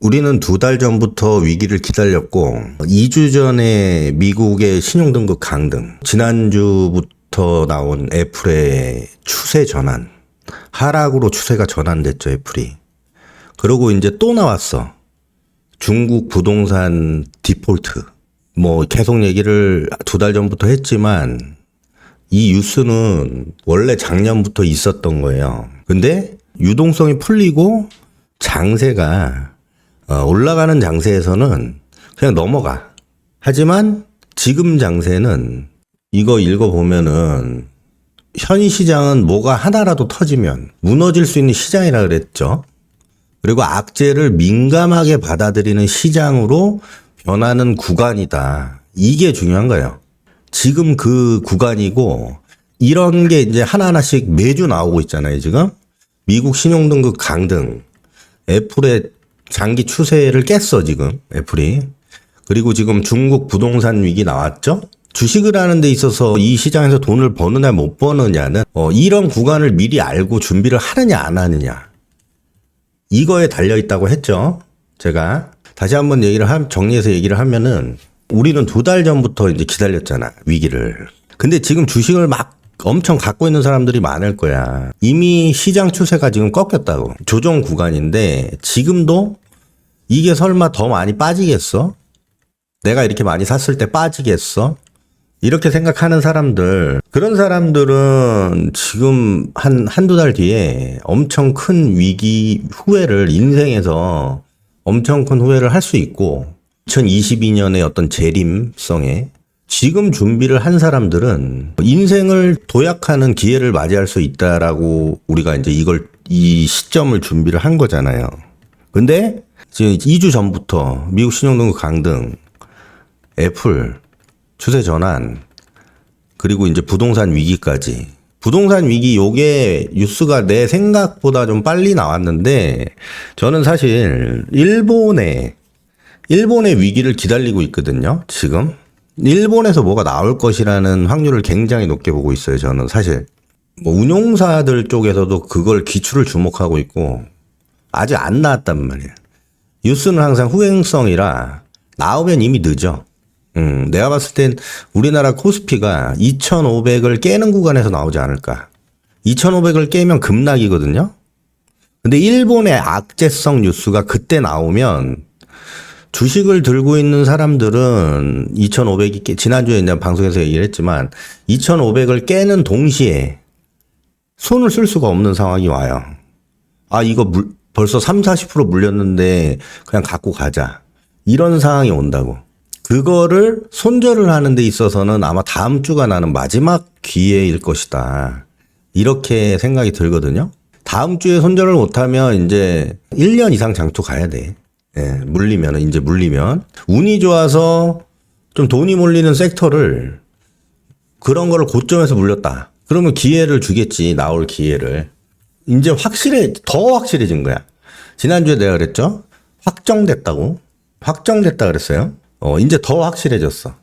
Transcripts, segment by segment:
우리는 2달 전부터 위기를 기다렸고 2주 전에 미국의 신용등급 강등, 지난주부터 나온 애플의 추세 전환, 하락으로 추세가 전환됐죠, 애플이. 그리고 이제 또 나왔어. 중국 부동산 디폴트. 뭐 계속 얘기를 2달 전부터 했지만 이 뉴스는 원래 작년부터 있었던 거예요. 근데 유동성이 풀리고 장세가 올라가는 장세에서는 그냥 넘어가. 하지만 지금 장세는 이거 읽어보면은 현 시장은 뭐가 하나라도 터지면 무너질 수 있는 시장이라 그랬죠. 그리고 악재를 민감하게 받아들이는 시장으로 변하는 구간이다. 이게 중요한 거예요. 지금 그 구간이고 이런 게 이제 하나하나씩 매주 나오고 있잖아요, 지금. 미국 신용등급 강등, 애플의 장기 추세를 깼어, 지금, 애플이. 그리고 지금 중국 부동산 위기 나왔죠? 주식을 하는 데 있어서 이 시장에서 돈을 버느냐 못 버느냐는 이런 구간을 미리 알고 준비를 하느냐 안 하느냐. 이거에 달려있다고 했죠. 제가. 다시 한번 정리해서 얘기를 하면은 우리는 2달 전부터 이제 기다렸잖아, 위기를. 근데 지금 주식을 막 엄청 갖고 있는 사람들이 많을 거야. 이미 시장 추세가 지금 꺾였다고. 조정 구간인데 지금도 이게 설마 더 많이 빠지겠어? 내가 이렇게 많이 샀을 때 빠지겠어? 이렇게 생각하는 사람들, 그런 사람들은 지금 한두 달 뒤에 엄청 큰 위기 후회를 인생에서 엄청 큰 후회를 할 수 있고 2022년의 어떤 재림성에 지금 준비를 한 사람들은 인생을 도약하는 기회를 맞이할 수 있다라고 우리가 이제 이 시점을 준비를 한 거잖아요. 근데 지금 2주 전부터 미국 신용등급 강등, 애플 추세 전환, 그리고 이제 부동산 위기까지. 부동산 위기 요게 뉴스가 내 생각보다 좀 빨리 나왔는데 저는 사실 일본의 위기를 기다리고 있거든요, 지금. 일본에서 뭐가 나올 것이라는 확률을 굉장히 높게 보고 있어요, 저는 사실. 뭐 운용사들 쪽에서도 그걸 기출을 주목하고 있고 아직 안 나왔단 말이에요. 뉴스는 항상 후행성이라 나오면 이미 늦어. 내가 봤을 땐 우리나라 코스피가 2,500을 깨는 구간에서 나오지 않을까. 2,500을 깨면 급락이거든요. 근데 일본의 악재성 뉴스가 그때 나오면 주식을 들고 있는 사람들은 2,500이 지난주에 이제 방송에서 얘기를 했지만 2,500을 깨는 동시에 손을 쓸 수가 없는 상황이 와요. 아, 이거 벌써 30-40% 물렸는데 그냥 갖고 가자. 이런 상황이 온다고. 그거를 손절을 하는 데 있어서는 아마 다음 주가 나는 마지막 기회일 것이다. 이렇게 생각이 들거든요. 다음 주에 손절을 못하면 이제 1년 이상 장초 가야 돼. 예, 물리면. 운이 좋아서 좀 돈이 몰리는 섹터를 그런 거를 고점에서 물렸다. 그러면 기회를 주겠지, 나올 기회를. 이제 더 확실해진 거야. 지난주에 내가 그랬죠? 확정됐다 그랬어요. 이제 더 확실해졌어.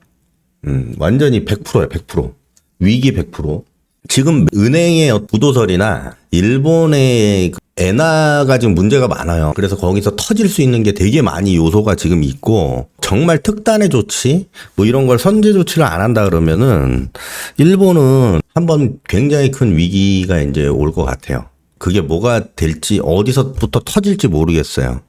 완전히 100%야, 100%. 위기 100%. 지금 은행의 부도설이나 일본의 엔화가 지금 문제가 많아요. 그래서 거기서 터질 수 있는 게 되게 많이 요소가 지금 있고, 정말 특단의 조치, 뭐 이런 걸 선제 조치를 안 한다 그러면은, 일본은 한번 굉장히 큰 위기가 이제 올 것 같아요. 그게 뭐가 될지, 어디서부터 터질지 모르겠어요.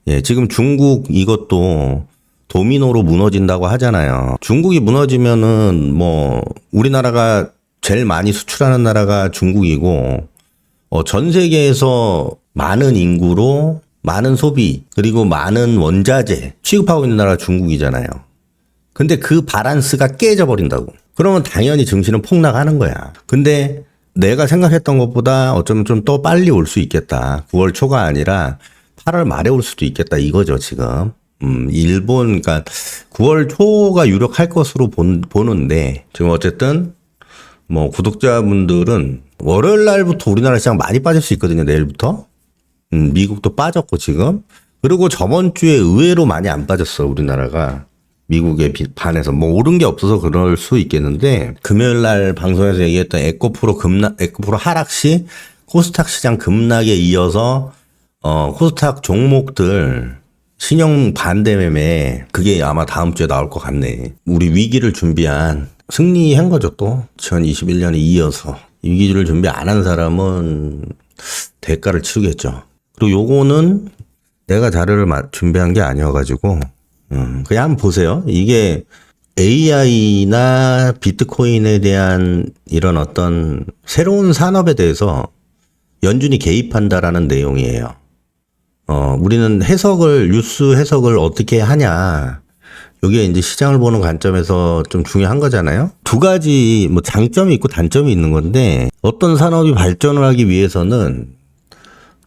예, 지금 중국 이것도 도미노로 무너진다고 하잖아요. 중국이 무너지면은 뭐, 우리나라가 제일 많이 수출하는 나라가 중국이고, 전 세계에서 많은 인구로 많은 소비 그리고 많은 원자재 취급하고 있는 나라가 중국이잖아요. 근데 그 바란스가 깨져버린다고. 그러면 당연히 증시는 폭락하는 거야. 근데 내가 생각했던 것보다 어쩌면 좀 더 빨리 올 수 있겠다. 9월 초가 아니라 8월 말에 올 수도 있겠다 이거죠, 지금. 그러니까 9월 초가 유력할 것으로 보는데 지금 어쨌든 뭐 구독자분들은 월요일 날부터 우리나라 시장 많이 빠질 수 있거든요, 내일부터. 미국도 빠졌고 지금. 그리고 저번 주에 의외로 많이 안 빠졌어, 우리나라가. 미국에 반해서. 뭐 오른 게 없어서 그럴 수 있겠는데, 금요일 날 방송에서 얘기했던 에코프로 하락 시 코스닥 시장 급락에 이어서 코스닥 종목들 신용 반대 매매 그게 아마 다음 주에 나올 것 같네. 우리 위기를 준비한 승리한 거죠 또 2021년에 이어서 위기를 준비 안 한 사람은 대가를 치르겠죠. 그리고 요거는 내가 자료를 준비한 게 아니어가지고 그냥 한번 보세요. 이게 AI나 비트코인에 대한 이런 어떤 새로운 산업에 대해서 연준이 개입한다라는 내용이에요. 우리는 뉴스 해석을 어떻게 하냐. 이게 이제 시장을 보는 관점에서 좀 중요한 거잖아요. 두 가지 뭐 장점이 있고 단점이 있는 건데 어떤 산업이 발전을 하기 위해서는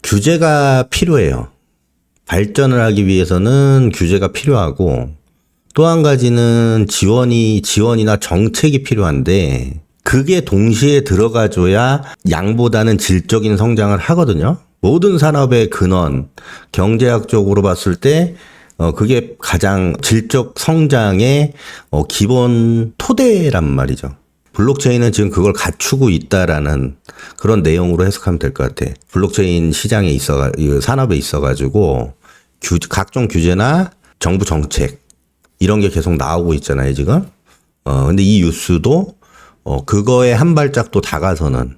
규제가 필요해요. 발전을 하기 위해서는 규제가 필요하고 또 한 가지는 지원이나 정책이 필요한데 그게 동시에 들어가줘야 양보다는 질적인 성장을 하거든요. 모든 산업의 근원, 경제학적으로 봤을 때 그게 가장 질적 성장의 기본 토대란 말이죠. 블록체인은 지금 그걸 갖추고 있다라는 그런 내용으로 해석하면 될 것 같아. 블록체인 시장에 산업에 있어가지고 각종 규제나 정부 정책 이런 게 계속 나오고 있잖아요, 지금. 근데 이 뉴스도 그거에 한 발짝 또 다가서는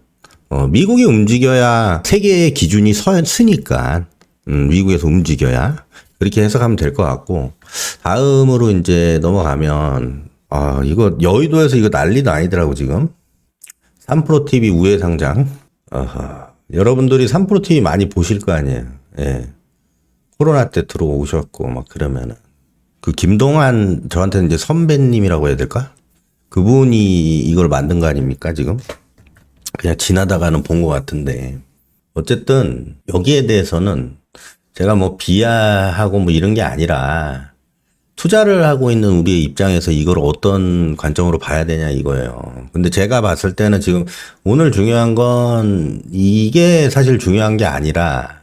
미국이 움직여야 세계의 기준이 서니까 미국에서 움직여야 그렇게 해석하면 될 것 같고 다음으로 이제 넘어가면 이거 여의도에서 이거 난리도 아니더라고 지금 3프로TV 우회 상장. 여러분들이 3프로TV 많이 보실 거 아니에요. 예. 코로나 때 들어오셨고 막 그러면은 그 김동완 저한테는 이제 선배님이라고 해야 될까? 그분이 이걸 만든 거 아닙니까 지금? 그냥 지나다가는 본 것 같은데 어쨌든 여기에 대해서는 제가 뭐 비하하고 뭐 이런 게 아니라 투자를 하고 있는 우리의 입장에서 이걸 어떤 관점으로 봐야 되냐 이거예요. 근데 제가 봤을 때는 지금 오늘 중요한 건 이게 사실 중요한 게 아니라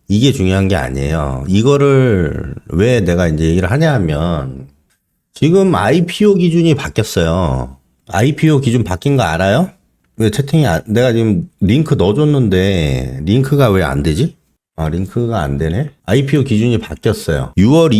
이게 중요한 게 아니에요. 이거를 왜 내가 이제 얘기를 하냐 하면 지금 IPO 기준이 바뀌었어요. IPO 기준 바뀐 거 알아요? 왜 내가 지금 링크 넣어줬는데 링크가 왜 안 되지? 링크가 안 되네. IPO 기준이 바뀌었어요. 6월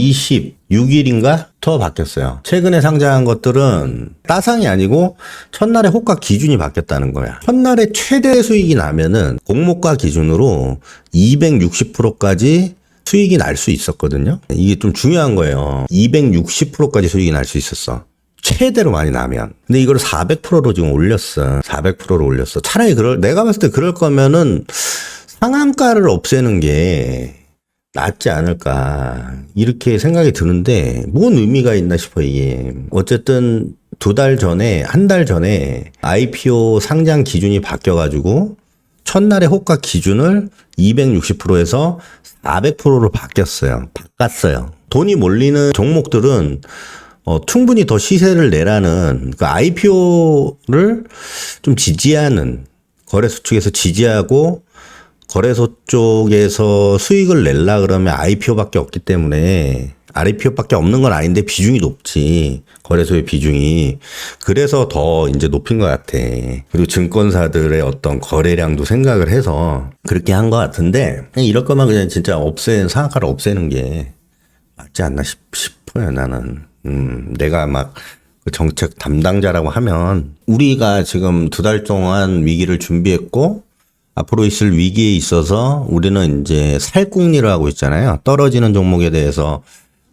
26일인가?부터 바뀌었어요. 최근에 상장한 것들은 따상이 아니고 첫날에 호가 기준이 바뀌었다는 거야. 첫날에 최대 수익이 나면은 공모가 기준으로 260%까지 수익이 날 수 있었거든요. 이게 좀 중요한 거예요. 260%까지 수익이 날 수 있었어. 최대로 많이 나면. 근데 이걸 400%로 지금 올렸어. 400%로 올렸어. 차라리 내가 봤을 때 그럴 거면은 상한가를 없애는 게 낫지 않을까 이렇게 생각이 드는데 뭔 의미가 있나 싶어 이게. 어쨌든 한 달 전에 IPO 상장 기준이 바뀌어가지고 첫날의 호가 기준을 260%에서 400%로 바꿨어요. 돈이 몰리는 종목들은 충분히 더 시세를 내라는 그 IPO를 좀 지지하는 거래소 측에서 지지하고 거래소 쪽에서 수익을 낼라 그러면 IPO밖에 없기 때문에 IPO밖에 없는 건 아닌데 비중이 높지. 거래소의 비중이. 그래서 더 이제 높인 것 같아. 그리고 증권사들의 어떤 거래량도 생각을 해서 그렇게 한 것 같은데 그냥 이럴 거면 그냥 진짜 상한가를 없애는 게 맞지 않나 싶어요, 나는. 내가 막 그 정책 담당자라고 하면 우리가 지금 2달 동안 위기를 준비했고 앞으로 있을 위기에 있어서 우리는 이제 살궁리를 하고 있잖아요. 떨어지는 종목에 대해서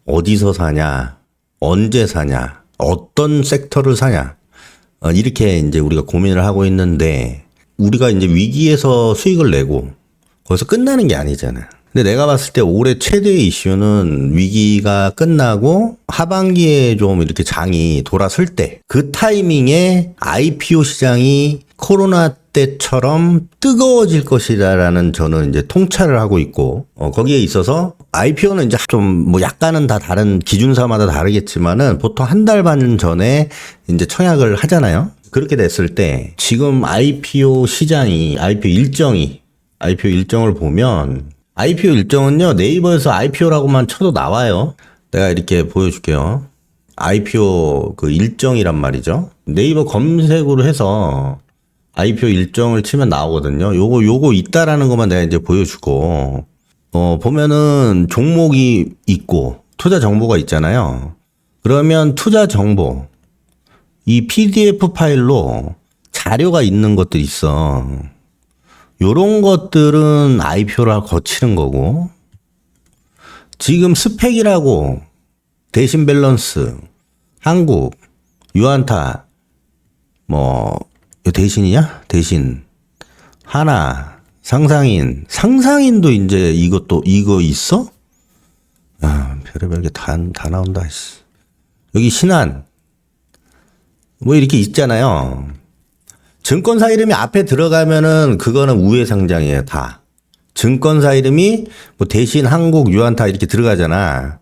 어디서 사냐, 언제 사냐, 어떤 섹터를 사냐, 이렇게 이제 우리가 고민을 하고 있는데 우리가 이제 위기에서 수익을 내고 거기서 끝나는 게 아니잖아요. 근데 내가 봤을 때 올해 최대의 이슈는 위기가 끝나고 하반기에 좀 이렇게 장이 돌아설 때 그 타이밍에 IPO 시장이 코로나 때처럼 뜨거워질 것이다라는 저는 이제 통찰을 하고 있고 거기에 있어서 IPO는 이제 좀 뭐 약간은 다 다른 기준사마다 다르겠지만은 보통 한 달 반 전에 이제 청약을 하잖아요. 그렇게 됐을 때 지금 IPO 일정을 보면 IPO 일정은요, 네이버에서 IPO라고만 쳐도 나와요. 내가 이렇게 보여줄게요. IPO 그 일정이란 말이죠. 네이버 검색으로 해서 IPO 일정을 치면 나오거든요. 요거 있다라는 것만 내가 이제 보여주고, 보면은 종목이 있고 투자 정보가 있잖아요. 그러면 투자 정보, 이 PDF 파일로 자료가 있는 것들이 있어. 요런 것들은 IPO를 거치는 거고, 지금 스펙이라고 대신 밸런스, 한국, 유안타, 뭐, 대신이냐? 대신, 하나, 상상인도 이제 이거 있어? 아, 별의별 게 다 나온다. 여기 신한, 뭐 이렇게 있잖아요. 증권사 이름이 앞에 들어가면은 그거는 우회 상장이에요, 다. 증권사 이름이 뭐 대신 한국 유안타 이렇게 들어가잖아.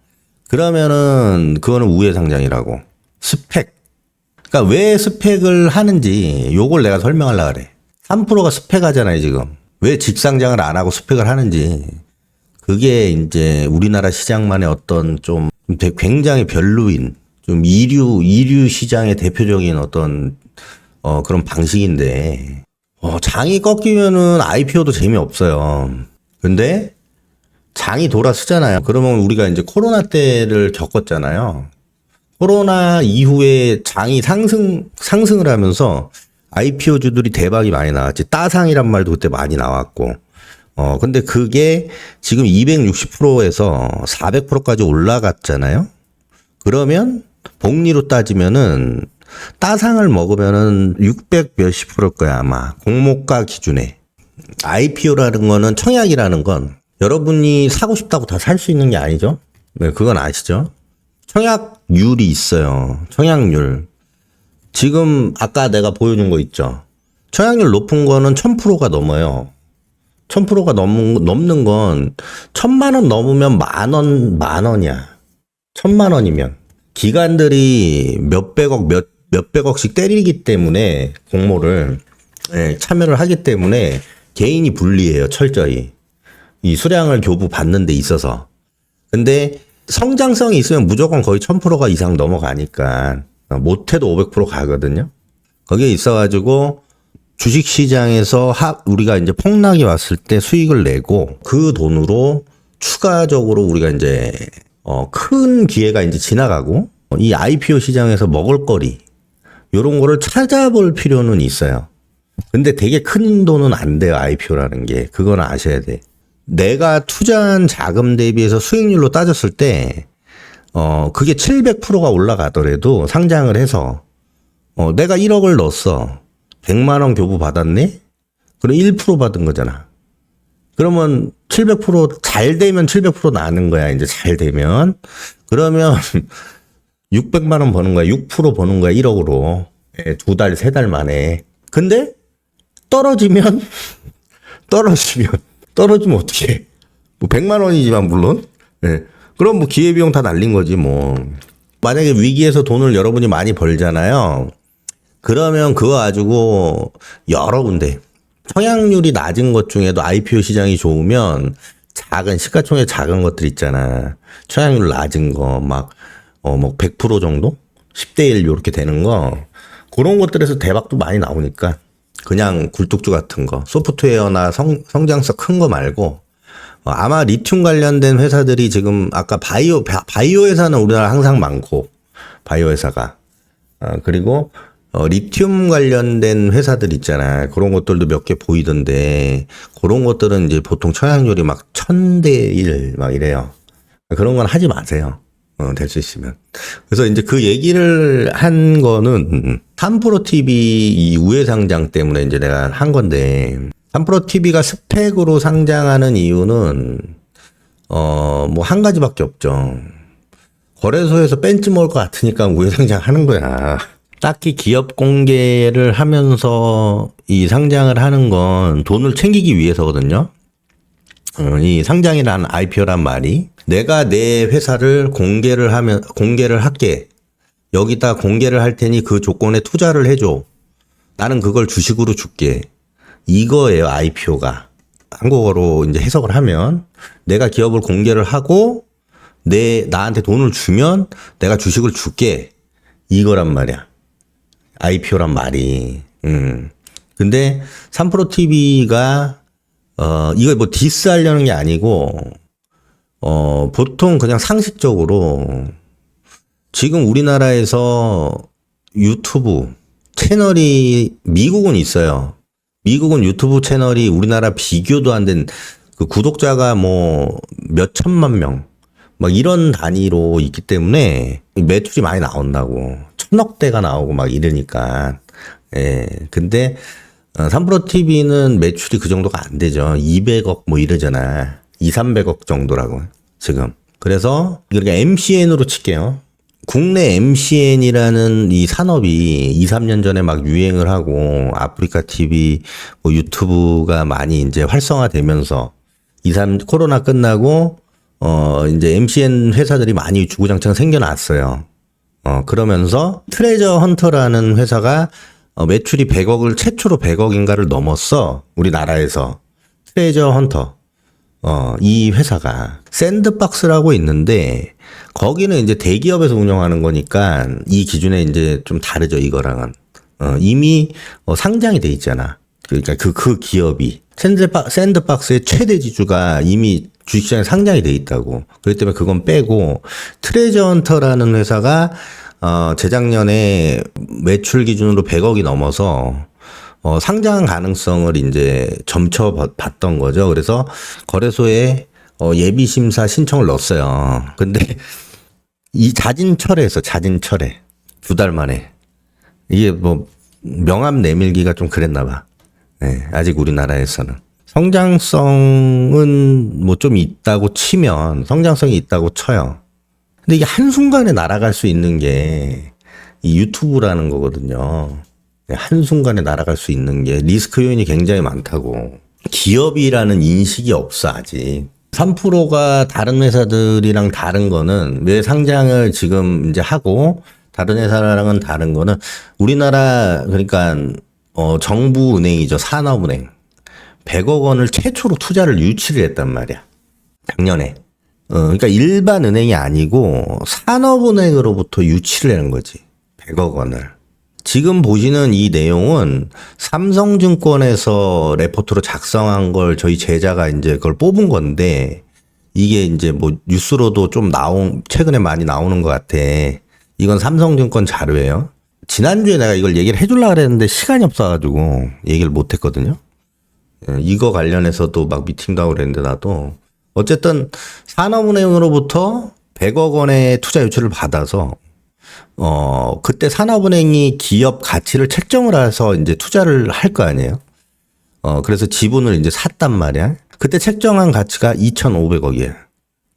그러면은 그거는 우회 상장이라고. 스펙. 그러니까 왜 스펙을 하는지 요걸 내가 설명하려고 그래. 3%가 스펙 하잖아요, 지금. 왜 직상장을 안 하고 스펙을 하는지. 그게 이제 우리나라 시장만의 어떤 좀 굉장히 별로인 좀 이류 시장의 대표적인 어떤 그런 방식인데, 장이 꺾이면은 IPO도 재미없어요. 근데 장이 돌아서잖아요. 그러면 우리가 이제 코로나 때를 겪었잖아요. 코로나 이후에 장이 상승을 하면서 IPO주들이 대박이 많이 나왔지. 따상이란 말도 그때 많이 나왔고. 근데 그게 지금 260%에서 400%까지 올라갔잖아요. 그러면 복리로 따지면은 따상을 먹으면은 600 몇십 프로일 거야, 아마. 공모가 기준에. IPO라는 거는 청약이라는 건 여러분이 사고 싶다고 다 살 수 있는 게 아니죠. 네, 그건 아시죠? 청약률이 있어요. 청약률. 지금 아까 내가 보여준 거 있죠. 청약률 높은 거는 1000%가 넘어요. 1000%가 넘는 건 1000만 원 넘으면 만 원이야. 1000만 원이면. 기관들이 몇백억씩 때리기 때문에 공모를 참여를 하기 때문에 개인이 불리해요. 철저히. 이 수량을 교부 받는 데 있어서. 근데 성장성이 있으면 무조건 거의 1000%가 이상 넘어가니까 못해도 500% 가거든요. 거기에 있어가지고 주식시장에서 우리가 이제 폭락이 왔을 때 수익을 내고 그 돈으로 추가적으로 우리가 이제 큰 기회가 이제 지나가고 이 IPO 시장에서 먹을거리 요런 거를 찾아볼 필요는 있어요. 근데 되게 큰 돈은 안 돼요. IPO라는 게. 그건 아셔야 돼. 내가 투자한 자금 대비해서 수익률로 따졌을 때 그게 700%가 올라가더라도 상장을 해서 내가 1억을 넣었어. 100만 원 교부 받았네? 그럼 1% 받은 거잖아. 그러면 700%잘 되면 700% 나는 거야. 이제 잘 되면. 그러면 600만 원 버는 거야. 6% 버는 거야. 1억으로. 2달, 3달 만에. 근데 떨어지면 어떡해. 뭐 100만 원이지만 물론. 예. 그럼 뭐 기회비용 다 날린 거지 뭐. 만약에 위기에서 돈을 여러분이 많이 벌잖아요. 그러면 그거 가지고 여러 군데 청약률이 낮은 것 중에도 IPO 시장이 좋으면 시가총액 작은 것들 있잖아. 청약률 낮은 거 막 뭐 100% 정도? 10대 1 요렇게 되는 거. 그런 것들에서 대박도 많이 나오니까 그냥 굴뚝주 같은 거 소프트웨어나 성장성 큰 거 말고 아마 리튬 관련된 회사들이 지금 아까 바이오 회사는 우리나라 항상 많고 바이오 회사가 그리고 리튬 관련된 회사들 있잖아. 그런 것들도 몇 개 보이던데 그런 것들은 이제 보통 청약률이 막 1000대 1 막 이래요. 그런 건 하지 마세요. 될 수 있으면. 그래서 이제 그 얘기를 한 거는 3프로TV 이 우회 상장 때문에 이제 내가 한 건데 3프로TV가 스펙으로 상장하는 이유는 뭐 한 가지밖에 없죠. 거래소에서 벤치 먹을 것 같으니까 우회 상장하는 거야. 딱히 기업 공개를 하면서 이 상장을 하는 건 돈을 챙기기 위해서거든요. 이 상장이란 IPO란 말이 내가 내 회사를 공개를 할게. 여기다 공개를 할 테니 그 조건에 투자를 해줘. 나는 그걸 주식으로 줄게. 이거예요, IPO가. 한국어로 이제 해석을 하면 내가 기업을 공개를 하고 나한테 돈을 주면 내가 주식을 줄게. 이거란 말이야. IPO란 말이. 근데 3프로TV가 이거 뭐 디스하려는 게 아니고, 보통 그냥 상식적으로 지금 우리나라에서 유튜브 채널이 미국은 있어요. 미국은 유튜브 채널이 우리나라 비교도 안 된 그 구독자가 뭐 몇 천만 명, 막 이런 단위로 있기 때문에 매출이 많이 나온다고. 천억대가 나오고 막 이러니까. 예. 근데, 삼프로 TV는 매출이 그 정도가 안 되죠. 200억 뭐 이러잖아. 2, 300억 정도라고. 지금. 그래서, 그러니까 MCN으로 칠게요. 국내 MCN이라는 이 산업이 2, 3년 전에 막 유행을 하고 아프리카 TV, 뭐 유튜브가 많이 이제 활성화되면서 2, 3 코로나 끝나고 이제 MCN 회사들이 많이 주구장창 생겨났어요. 그러면서 트레저 헌터라는 회사가 매출이 100억을 최초로 100억인가를 넘었어. 우리나라에서. 트레저 헌터. 이 회사가 샌드박스라고 있는데 거기는 이제 대기업에서 운영하는 거니까 이 기준에 이제 좀 다르죠, 이거랑은. 이미 상장이 돼 있잖아. 그러니까 그 기업이 샌드박스의 최대 지주가 이미 주식시장에 상장이 돼 있다고. 그렇기 때문에 그건 빼고 트레저 헌터라는 회사가 재작년에 매출 기준으로 100억이 넘어서 상장 가능성을 이제 점쳐 봤던 거죠. 그래서 거래소에 예비 심사 신청을 넣었어요. 근데 이 자진철회에서 자진철회 2달 만에 이게 뭐 명함 내밀기가 좀 그랬나 봐. 네, 아직 우리나라에서는 성장성은 뭐 좀 있다고 치면 성장성이 있다고 쳐요. 근데 이게 한순간에 날아갈 수 있는 게 이 유튜브라는 거거든요. 한순간에 날아갈 수 있는 게 리스크 요인이 굉장히 많다고. 기업이라는 인식이 없어, 아직. 3%가 다른 회사들이랑 다른 거는 왜 상장을 지금 이제 하고 다른 회사랑은 다른 거는 우리나라, 그러니까, 정부 은행이죠. 산업은행. 100억 원을 최초로 투자를 유치를 했단 말이야. 작년에. 그러니까 일반 은행이 아니고 산업은행으로부터 유치를 하는 거지. 100억 원을. 지금 보시는 이 내용은 삼성증권에서 레포트로 작성한 걸 저희 제자가 이제 그걸 뽑은 건데 이게 이제 뭐 뉴스로도 좀 최근에 많이 나오는 것 같아. 이건 삼성증권 자료예요. 지난주에 내가 이걸 얘기를 해주려고 그랬는데 시간이 없어가지고 얘기를 못 했거든요. 이거 관련해서도 막 미팅도 하고 그랬는데 나도. 어쨌든 산업은행으로부터 100억 원의 투자 유치를 받아서 그때 산업은행이 기업 가치를 책정을 해서 이제 투자를 할 거 아니에요. 그래서 지분을 이제 샀단 말이야. 그때 책정한 가치가 2,500억이에요.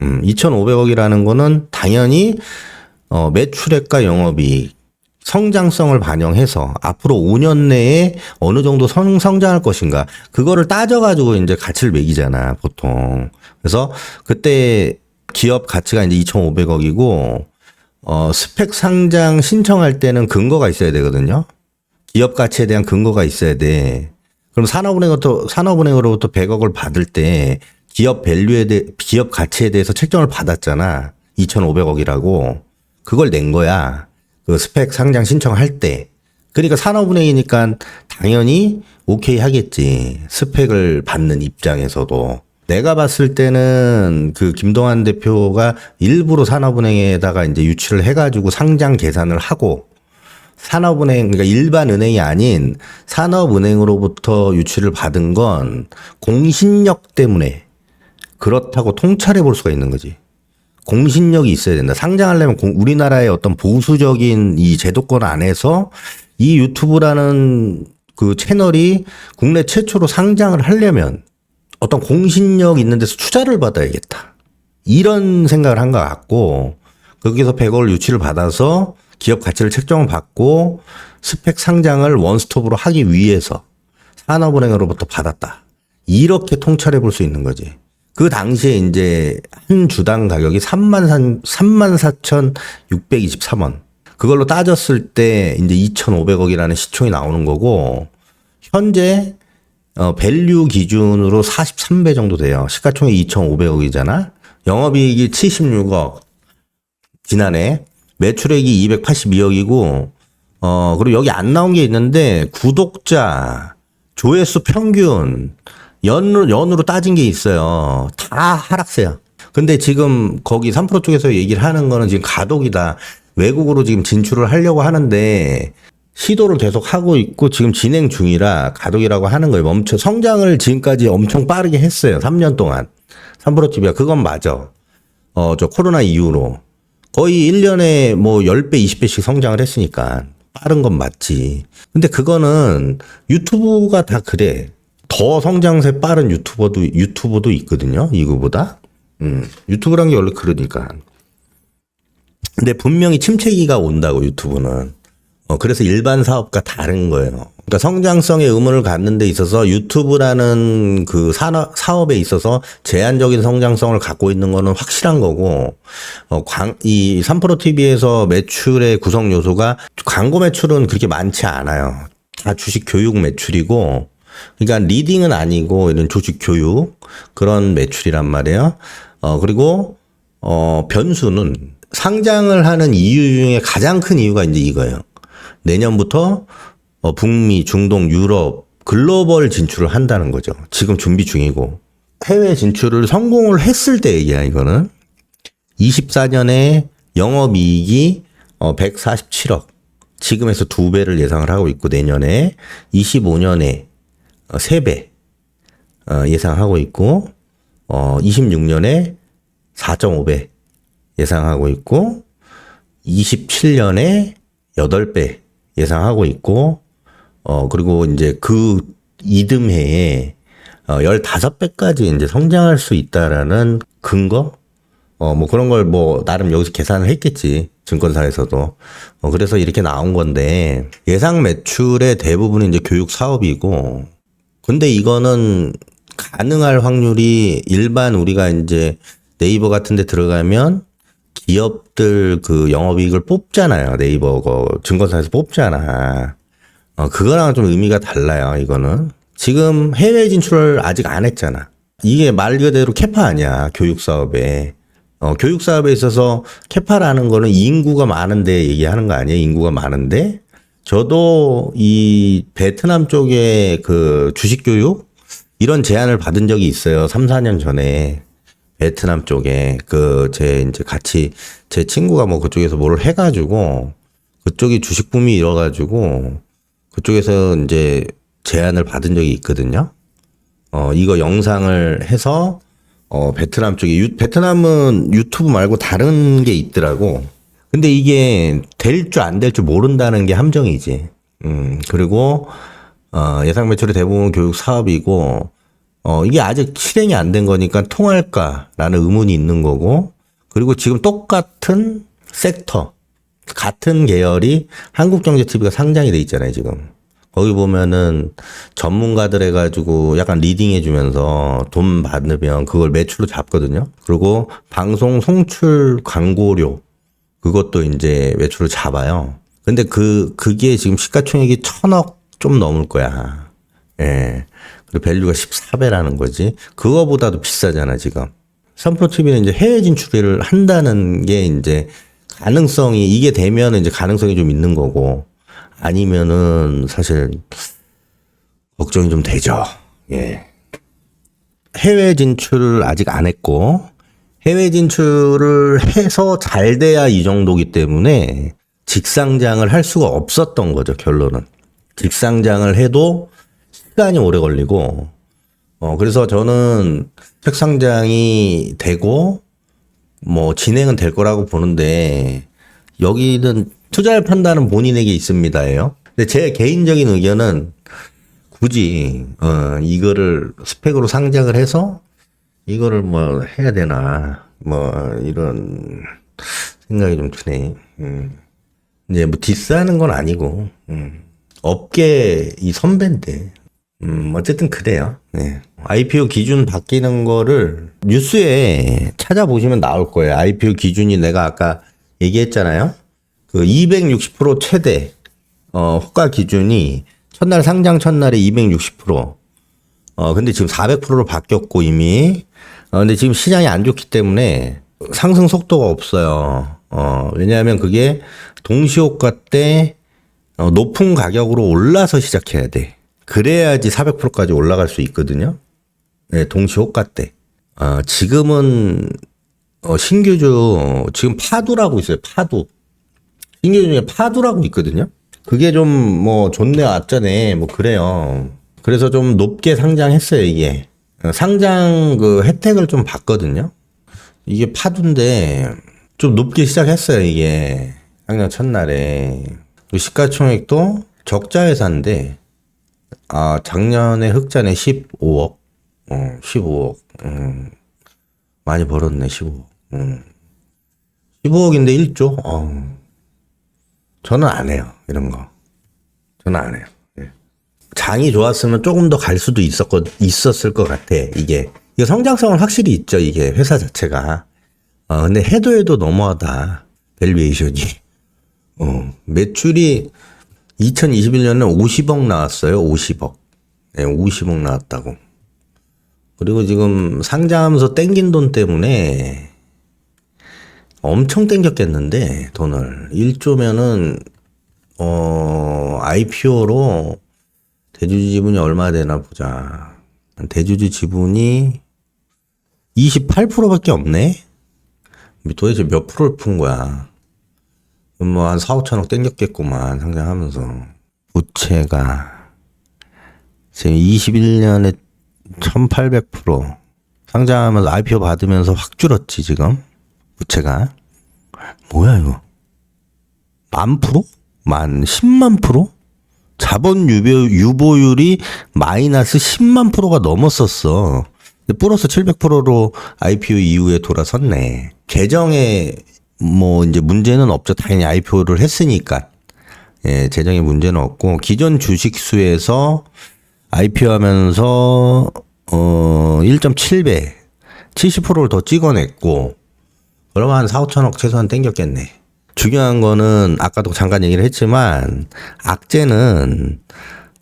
2,500억이라는 거는 당연히 매출액과 영업이익, 성장성을 반영해서 앞으로 5년 내에 어느 정도 성장할 것인가 그거를 따져가지고 이제 가치를 매기잖아, 보통. 그래서 그때 기업 가치가 이제 2,500억이고 스펙 상장 신청할 때는 근거가 있어야 되거든요. 기업 가치에 대한 근거가 있어야 돼. 그럼 산업은행으로부터 100억을 받을 때 기업 기업 가치에 대해서 책정을 받았잖아. 2,500억이라고. 그걸 낸 거야. 그 스펙 상장 신청할 때. 그러니까 산업은행이니까 당연히 오케이 하겠지. 스펙을 받는 입장에서도. 내가 봤을 때는 그 김동완 대표가 일부러 산업은행에다가 이제 유치를 해가지고 상장 계산을 하고 산업은행, 그러니까 일반 은행이 아닌 산업은행으로부터 유치를 받은 건 공신력 때문에 그렇다고 통찰해 볼 수가 있는 거지. 공신력이 있어야 된다. 상장하려면 우리나라의 어떤 보수적인 이 제도권 안에서 이 유튜브라는 그 채널이 국내 최초로 상장을 하려면 어떤 공신력 있는 데서 투자를 받아야겠다. 이런 생각을 한 것 같고 거기서 100억을 유치를 받아서 기업 가치를 책정을 받고 스펙 상장을 원스톱으로 하기 위해서 산업은행으로부터 받았다. 이렇게 통찰해 볼 수 있는 거지. 그 당시에 이제 한 주당 가격이 34,623원. 그걸로 따졌을 때 이제 2,500억이라는 시총이 나오는 거고 현재 밸류 기준으로 43배 정도 돼요. 시가총액 2,500억이잖아. 영업이익이 76억. 지난해 매출액이 282억이고 그리고 여기 안 나온 게 있는데 구독자, 조회수 평균 연으로 따진 게 있어요. 다 하락세야. 근데 지금 거기 3% 쪽에서 얘기를 하는 거는 지금 가독이다. 외국으로 지금 진출을 하려고 하는데 시도를 계속 하고 있고 지금 진행 중이라 가독이라고 하는 거예요. 성장을 지금까지 엄청 빠르게 했어요. 3년 동안. 3%쯤이야. 그건 맞아. 저 코로나 이후로. 거의 1년에 뭐 10배, 20배씩 성장을 했으니까 빠른 건 맞지. 근데 그거는 유튜브가 다 그래. 더 성장세 빠른 유튜버도 있거든요. 이거보다. 유튜브란 게 원래 그러니까. 근데 분명히 침체기가 온다고 유튜브는. 그래서 일반 사업과 다른 거예요. 그러니까 성장성의 의문을 갖는 데 있어서 유튜브라는 그 사업에 있어서 제한적인 성장성을 갖고 있는 거는 확실한 거고, 이 3프로TV에서 매출의 구성 요소가 광고 매출은 그렇게 많지 않아요. 다 주식 교육 매출이고, 그러니까 리딩은 아니고 이런 주식 교육 그런 매출이란 말이에요. 그리고 변수는 상장을 하는 이유 중에 가장 큰 이유가 이제 이거예요. 내년부터 북미, 중동, 유럽, 글로벌 진출을 한다는 거죠. 지금 준비 중이고. 해외 진출을 성공을 했을 때 얘기야, 이거는. 24년에 영업이익이 147억. 지금에서 2배를 예상을 하고 있고, 내년에 25년에 3배 예상하고 있고, 26년에 4.5배 예상하고 있고, 27년에 8배 예상하고 있고, 그리고 이제 그 이듬해에 15배까지 이제 성장할 수 있다라는 근거? 뭐 그런 걸 뭐 나름 여기서 계산을 했겠지. 증권사에서도. 그래서 이렇게 나온 건데, 예상 매출의 대부분이 이제 교육 사업이고, 근데 이거는 가능할 확률이 일반 우리가 이제 네이버 같은 데 들어가면 기업들 그 영업이익을 뽑잖아요. 네이버 증권사에서 뽑잖아. 그거랑 좀 의미가 달라요. 이거는. 지금 해외 진출을 아직 안 했잖아. 이게 말 그대로 캐파 아니야. 교육 사업에. 교육 사업에 있어서 캐파라는 거는 인구가 많은데 얘기하는 거 아니에요. 인구가 많은데. 저도 이 베트남 쪽에 그 주식 교육 이런 제안을 받은 적이 있어요. 3, 4년 전에. 베트남 쪽에 이제 같이 제 친구가 뭐 그쪽에서 뭘 해가지고 그쪽이 주식 붐이 일어가지고 그쪽에서 이제 제안을 받은 적이 있거든요. 이거 영상을 해서 베트남 쪽에 베트남은 유튜브 말고 다른 게 있더라고. 근데 이게 될 줄 안 될 줄 모른다는 게 함정이지. 그리고 예상 매출이 대부분 교육 사업이고. 이게 아직 실행이 안 된 거니까 통할까라는 의문이 있는 거고, 그리고 지금 똑같은 섹터, 같은 계열이 한국경제TV가 상장이 돼 있잖아요, 지금. 거기 보면은 전문가들 해가지고 약간 리딩 해주면서 돈 받으면 그걸 매출로 잡거든요. 그리고 방송 송출 광고료, 그것도 이제 매출을 잡아요. 근데 그게 지금 시가총액이 1,000억 좀 넘을 거야. 예. 그리고 밸류가 14배라는 거지. 그거보다도 비싸잖아, 지금. 3프로TV는 이제 해외 진출을 한다는 게 이제 이게 되면 이제 가능성이 좀 있는 거고, 아니면은 사실 걱정이 좀 되죠. 예. 해외 진출을 아직 안 했고, 해외 진출을 해서 잘 돼야 이 정도기 때문에 직상장을 할 수가 없었던 거죠, 결론은. 직상장을 해도 시간이 오래 걸리고, 그래서 저는 책상장이 되고, 뭐, 진행은 될 거라고 보는데, 여기는 투자할 판단은 본인에게 있습니다예요. 근데 제 개인적인 의견은 굳이, 이거를 스펙으로 상장을 해서, 이거를 뭐, 해야 되나, 뭐, 이런 생각이 좀 드네. 이제 뭐, 디스하는 건 아니고, 업계 이 선배인데, 어쨌든 그래요. 네. IPO 기준 바뀌는 거를 뉴스에 찾아보시면 나올 거예요. IPO 기준이 내가 아까 얘기했잖아요. 그 260% 최대, 호가 기준이 상장 첫날에 260%. 근데 지금 400%로 바뀌었고 이미. 근데 지금 시장이 안 좋기 때문에 상승 속도가 없어요. 왜냐하면 그게 동시호가 때 높은 가격으로 올라서 시작해야 돼. 그래야지 400%까지 올라갈 수 있거든요. 네, 동시 호가 때. 지금은 신규주 지금 파두라고 있어요. 파두. 신규주 중에 파두라고 있거든요. 그게 좀 뭐 좋네 왔잖아 뭐 그래요. 그래서 좀 높게 상장했어요 이게. 상장 그 혜택을 좀 받거든요. 이게 파두인데 좀 높게 시작했어요 이게. 상장 첫날에. 시가총액도 적자 회사인데 작년에 흑자내 15억. 15억. 많이 벌었네 15억. 15억인데 1조? 저는 안 해요 이런 거. 저는 안 해요. 예. 장이 좋았으면 조금 더 갈 수도 있었을 것 같아 이게 성장성은 확실히 있죠 이게 회사 자체가. 근데 해도 너무하다 밸류에이션이. 매출이 2021년에 50억 나왔어요. 50억. 네, 50억 나왔다고. 그리고 지금 상장하면서 땡긴 돈 때문에 엄청 땡겼겠는데 돈을 1조면은 IPO로 대주주 지분이 얼마 되나 보자. 대주주 지분이 28%밖에 없네. 도대체 몇 프로를 푼 거야? 뭐 한 4, 5천억 땡겼겠구만 상장하면서. 부채가 지금 21년에 1800% 상장하면서 IPO 받으면서 확 줄었지 지금 부채가. 뭐야 이거? 10,000%? 100,000%? 자본 유보율이 마이너스 10만 프로가 넘었었어. 근데 플러스 700%로 IPO 이후에 돌아섰네. 재정에 뭐 이제 문제는 없죠. 당연히 IPO를 했으니까. 예, 재정에 문제는 없고 기존 주식수에서 IPO 하면서 1.7배 70%를 더 찍어냈고 그러면 한 4, 5천억 최소한 땡겼겠네. 중요한 거는 아까도 잠깐 얘기를 했지만 악재는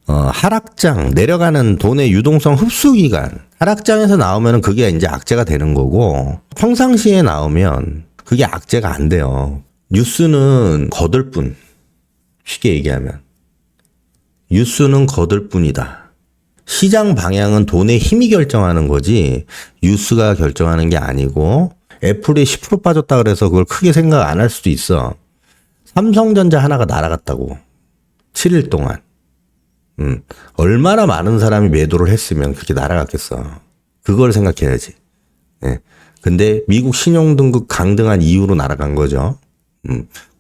하락장 내려가는 돈의 유동성 흡수 기간 하락장에서 나오면 그게 이제 악재가 되는 거고 평상시에 나오면 그게 악재가 안 돼요. 뉴스는 거들 뿐. 쉽게 얘기하면 뉴스는 거들 뿐이다. 시장 방향은 돈의 힘이 결정하는 거지 뉴스가 결정하는 게 아니고 애플이 10% 빠졌다 그래서 그걸 크게 생각 안 할 수도 있어. 삼성전자 하나가 날아갔다고. 7일 동안. 얼마나 많은 사람이 매도를 했으면 그렇게 날아갔겠어. 그걸 생각해야지. 예. 근데 미국 신용등급 강등한 이후로 날아간 거죠.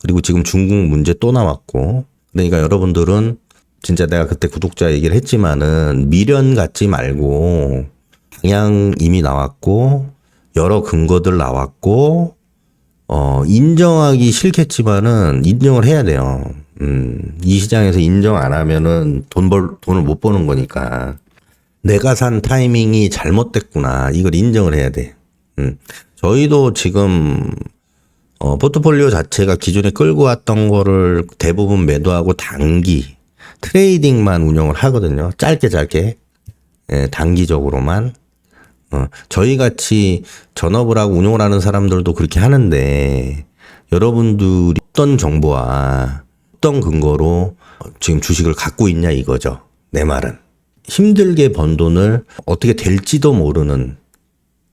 그리고 지금 중국 문제 또 나왔고. 그러니까 여러분들은 진짜 내가 그때 구독자 얘기를 했지만은 미련 갖지 말고 방향 이미 나왔고 여러 근거들 나왔고 인정하기 싫겠지만은 인정을 해야 돼요. 이 시장에서 인정 안 하면은 돈을 못 버는 거니까 내가 산 타이밍이 잘못됐구나 이걸 인정을 해야 돼. 저희도 지금 포트폴리오 자체가 기존에 끌고 왔던 거를 대부분 매도하고 단기 트레이딩만 운영을 하거든요. 짧게 예, 단기적으로만. 저희 같이 전업을 하고 운영을 하는 사람들도 그렇게 하는데 여러분들이 어떤 정보와 어떤 근거로 지금 주식을 갖고 있냐 이거죠. 내 말은. 힘들게 번 돈을 어떻게 될지도 모르는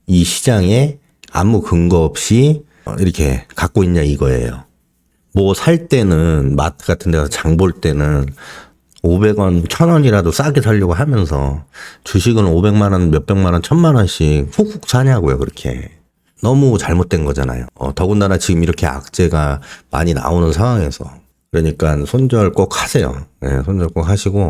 이 시장에 아무 근거 없이 이렇게 갖고 있냐 이거예요. 뭐 살 때는 마트 같은 데서 장 볼 때는 500원, 1000원이라도 싸게 살려고 하면서 주식은 500만 원, 몇백만 원, 1000만 원씩 훅훅 사냐고요, 그렇게. 너무 잘못된 거잖아요. 더군다나 지금 이렇게 악재가 많이 나오는 상황에서. 그러니까 손절 꼭 하세요. 네, 손절 꼭 하시고